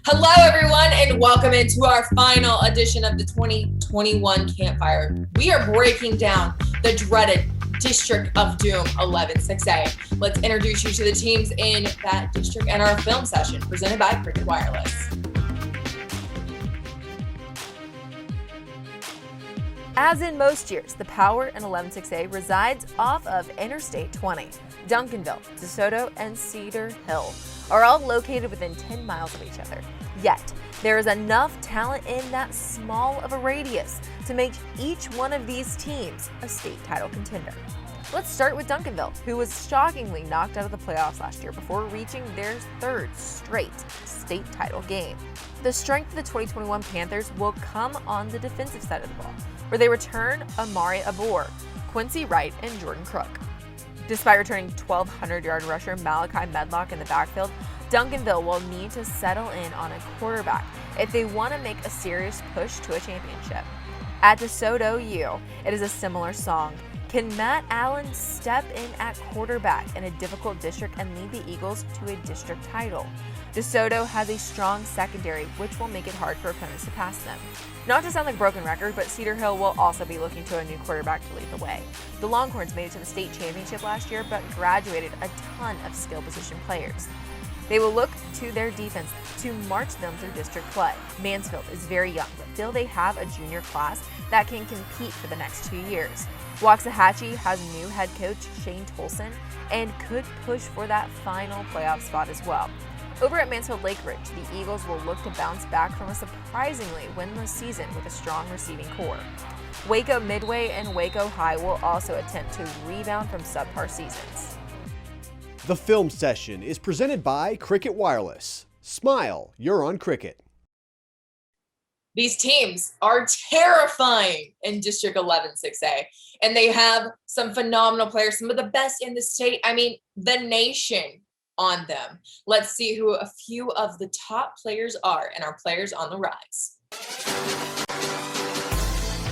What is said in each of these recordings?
Hello, everyone, and welcome into our final edition of the 2021 Campfire. We are breaking down the dreaded District of Doom 11-6A. Let's introduce you to the teams in that district and our film session presented by Cricket Wireless. As in most years, the power in 11-6A resides off of Interstate 20. Duncanville, DeSoto, and Cedar Hill are all located within 10 miles of each other. Yet, there is enough talent in that small of a radius to make each one of these teams a state title contender. Let's start with Duncanville, who was shockingly knocked out of the playoffs last year before reaching their third straight state title game. The strength of the 2021 Panthers will come on the defensive side of the ball, where they return Amari Abor, Quincy Wright, and Jordan Crook. Despite returning 1,200-yard rusher Malachi Medlock in the backfield, Duncanville will need to settle in on a quarterback if they want to make a serious push to a championship. At DeSoto U, it is a similar song. Can Matt Allen step in at quarterback in a difficult district and lead the Eagles to a district title? DeSoto has a strong secondary, which will make it hard for opponents to pass them. Not to sound like a broken record, but Cedar Hill will also be looking to a new quarterback to lead the way. The Longhorns made it to the state championship last year, but graduated a ton of skill position players. They will look to their defense to march them through district play. Mansfield is very young, but feel they have a junior class that can compete for the next 2 years. Waxahachie has new head coach Shane Tolson and could push for that final playoff spot as well. Over at Mansfield Lake Ridge, the Eagles will look to bounce back from a surprisingly winless season with a strong receiving core. Waco Midway and Waco High will also attempt to rebound from subpar seasons. The film session is presented by Cricket Wireless. Smile, you're on Cricket. These teams are terrifying in District 11-6A, and they have some phenomenal players, some of the best in the state, the nation on them. Let's see who a few of the top players are and our players on the rise.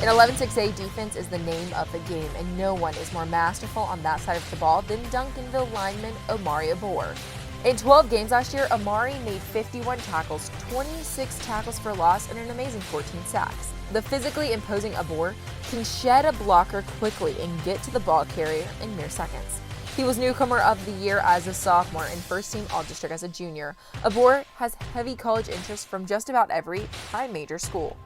In 11-6A, defense is the name of the game, and no one is more masterful on that side of the ball than Duncanville lineman Amari Abor. In 12 games last year, Amari made 51 tackles, 26 tackles for loss, and an amazing 14 sacks. The physically imposing Abor can shed a blocker quickly and get to the ball carrier in mere seconds. He was newcomer of the year as a sophomore and first-team All-District as a junior. Abor has heavy college interest from just about every high-major school.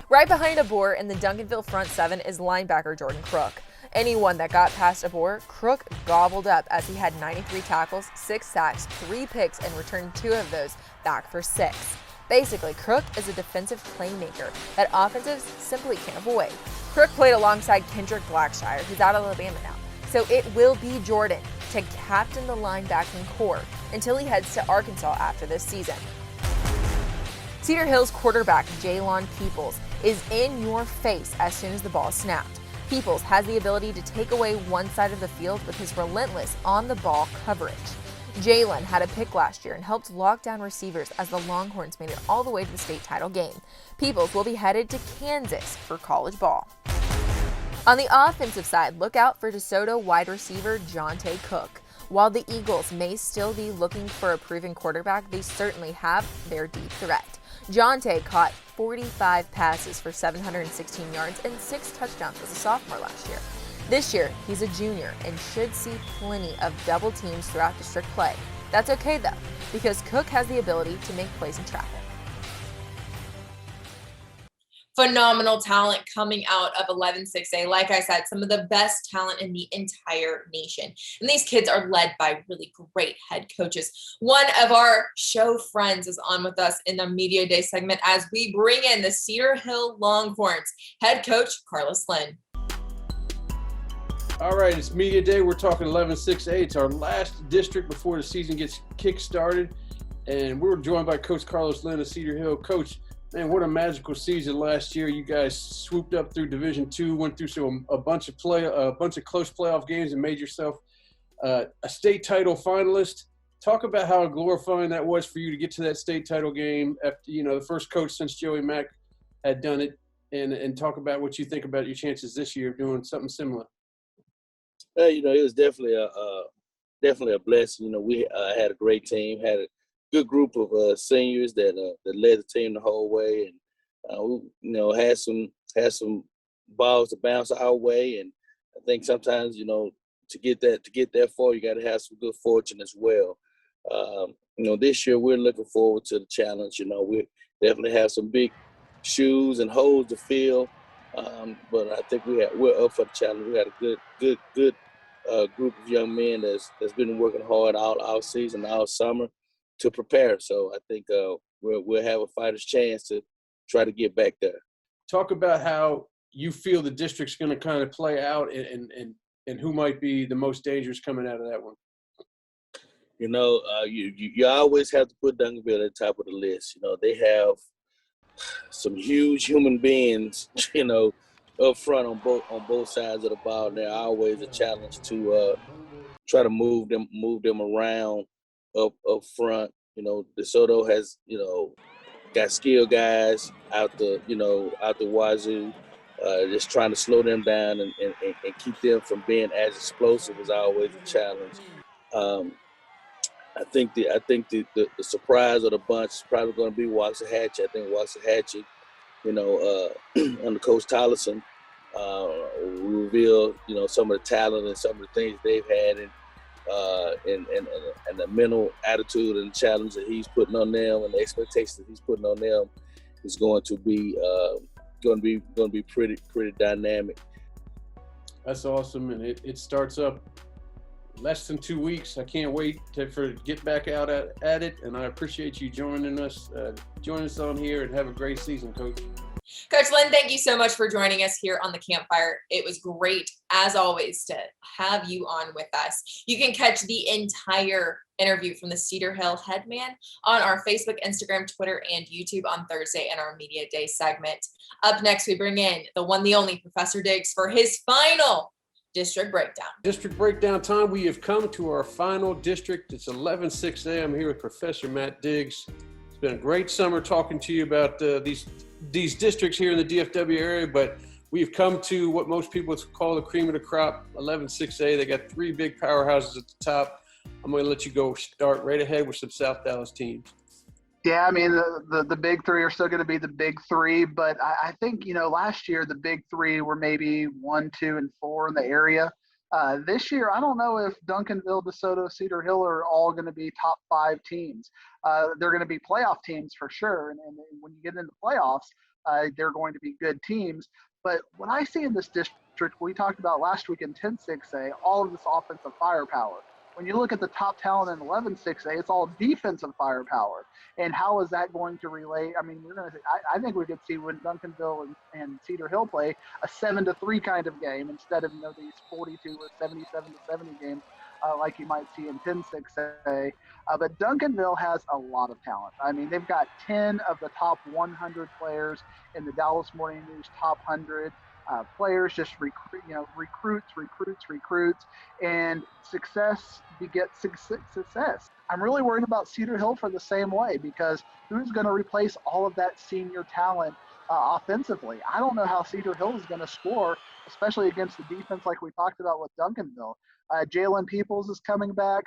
Right behind Abor in the Duncanville front seven is linebacker Jordan Crook. Anyone that got past Abor, Crook gobbled up as he had 93 tackles, 6 sacks, 3 picks, and returned 2 of those back for 6. Basically, Crook is a defensive playmaker that offensives simply can't avoid. Crook played alongside Kendrick Blackshire, who's out of Alabama now, so it will be Jordan to captain the linebacking core until he heads to Arkansas after this season. Cedar Hill's quarterback, Jalon Peoples, is in your face as soon as the ball is snapped. Peoples has the ability to take away one side of the field with his relentless on-the-ball coverage. Jalen had a pick last year and helped lock down receivers as the Longhorns made it all the way to the state title game. Peoples will be headed to Kansas for college ball. On the offensive side, look out for DeSoto wide receiver Jonte Cook. While the Eagles may still be looking for a proven quarterback, they certainly have their deep threat. Jonte caught 45 passes for 716 yards and 6 touchdowns as a sophomore last year. This year, he's a junior and should see plenty of double teams throughout district play. That's okay though, because Cook has the ability to make plays in traffic. Phenomenal talent coming out of 11-6A. Like I said, some of the best talent in the entire nation. And these kids are led by really great head coaches. One of our show friends is on with us in the Media Day segment as we bring in the Cedar Hill Longhorns head coach, Carlos Lynn. All right, it's Media Day. We're talking 11-6A. It's our last district before the season gets kick-started. And we're joined by Coach Carlos Lynn of Cedar Hill. Coach, man, what a magical season last year. You guys swooped up through Division II, went through a bunch of close playoff games and made yourself a state title finalist. Talk about how glorifying that was for you to get to that state title game after, the first coach since Joey Mack had done it, and talk about what you think about your chances this year of doing something similar. It was definitely definitely a blessing. You know, we had a great team, had a good group of seniors that led the team the whole way, and we, you know, had some balls to bounce our way. And I think sometimes, you know, to get that far, you got to have some good fortune as well. You know, this year we're looking forward to the challenge. You know, we definitely have some big shoes and holes to fill, but I think we're up for the challenge. We got a good group of young men that's been working hard all season, all summer to prepare. So I think we'll have a fighter's chance to try to get back there. Talk about how you feel the district's going to kind of play out, and who might be the most dangerous coming out of that one. You know, you always have to put Duncanville at the top of the list. You know, they have some huge human beings, you know, up front on both sides of the ball. And they're always a challenge to try to move them around up front. You know, DeSoto has, you know, got skilled guys out the wazoo. Just trying to slow them down and keep them from being as explosive is always a challenge. I think the surprise of the bunch is probably going to be Waxahachie. I think Waxahachie, you know, under Coach Tolleson, will reveal, you know, some of the talent and some of the things they've had, and the mental attitude and challenge that he's putting on them, and the expectations that he's putting on them is going to be pretty dynamic. That's awesome, and it starts up less than 2 weeks. I can't wait to get back out at it, and I appreciate you joining us on here, and have a great season, Coach. Coach Lynn, thank you so much for joining us here on the Campfire. It was great, as always, to have you on with us. You can catch the entire interview from the Cedar Hill headman on our Facebook, Instagram, Twitter, and YouTube on Thursday in our Media Day segment. Up next, we bring in the one, the only Professor Diggs for his final district breakdown. District breakdown time. We have come to our final district. It's 11-6A. I'm here with Professor Matt Diggs. It's been a great summer talking to you about these districts here in the DFW area, but we've come to what most people call the cream of the crop, 11-6A. They got three big powerhouses at the top. I'm going to let you go start right ahead with some South Dallas teams. Yeah, I mean, the big three are still going to be the big three, but I think, you know, last year the big three were maybe 1, 2, and 4 in the area. This year, I don't know if Duncanville, DeSoto, Cedar Hill are all going to be top 5 teams. They're going to be playoff teams for sure, and when you get into playoffs, they're going to be good teams. But what I see in this district, we talked about last week in 10-6A, all of this offensive firepower. When you look at the top talent in 11-6A, it's all defensive firepower. And how is that going to relate? I mean, I think we could see when Duncanville and Cedar Hill play a 7-3 kind of game instead of, you know, these 42 or 77-70 games like you might see in 10-6A. But Duncanville has a lot of talent. I mean, they've got 10 of the top 100 players in the Dallas Morning News top 100. Players just recruits, and success begets success. I'm really worried about Cedar Hill for the same way, because who's going to replace all of that senior talent offensively? I don't know how Cedar Hill is going to score, especially against the defense like we talked about with Duncanville. Jalen Peoples is coming back.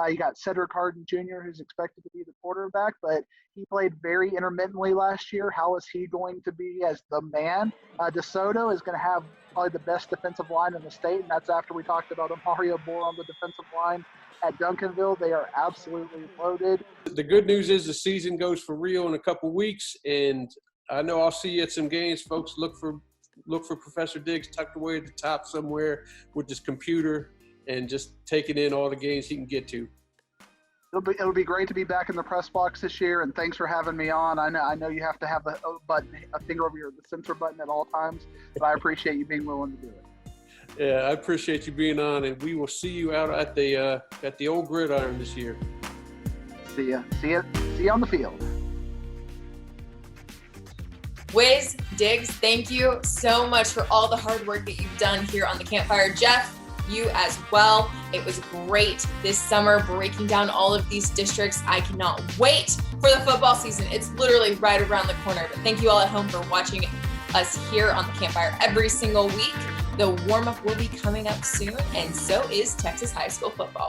You got Cedric Harden Jr., who's expected to be the quarterback, but he played very intermittently last year. How is he going to be as the man? DeSoto is going to have probably the best defensive line in the state, and that's after we talked about Mario Bohr on the defensive line. At Duncanville, they are absolutely loaded. The good news is the season goes for real in a couple weeks, and I know I'll see you at some games. Folks, look for Professor Diggs tucked away at the top somewhere with his computer and just taking in all the games he can get to. It'll be great to be back in the press box this year, and thanks for having me on. I know you have to have a finger over the censor button at all times, but I appreciate you being willing to do it. Yeah, I appreciate you being on, and we will see you out at the old gridiron this year. See you on the field. Wiz, Diggs, thank you so much for all the hard work that you've done here on the Campfire. Jeff, you as well. It was great this summer breaking down all of these districts. I cannot wait for the football season. It's literally right around the corner. But thank you all at home for watching us here on the Campfire every single week. The warm-up will be coming up soon, and so is Texas high school football.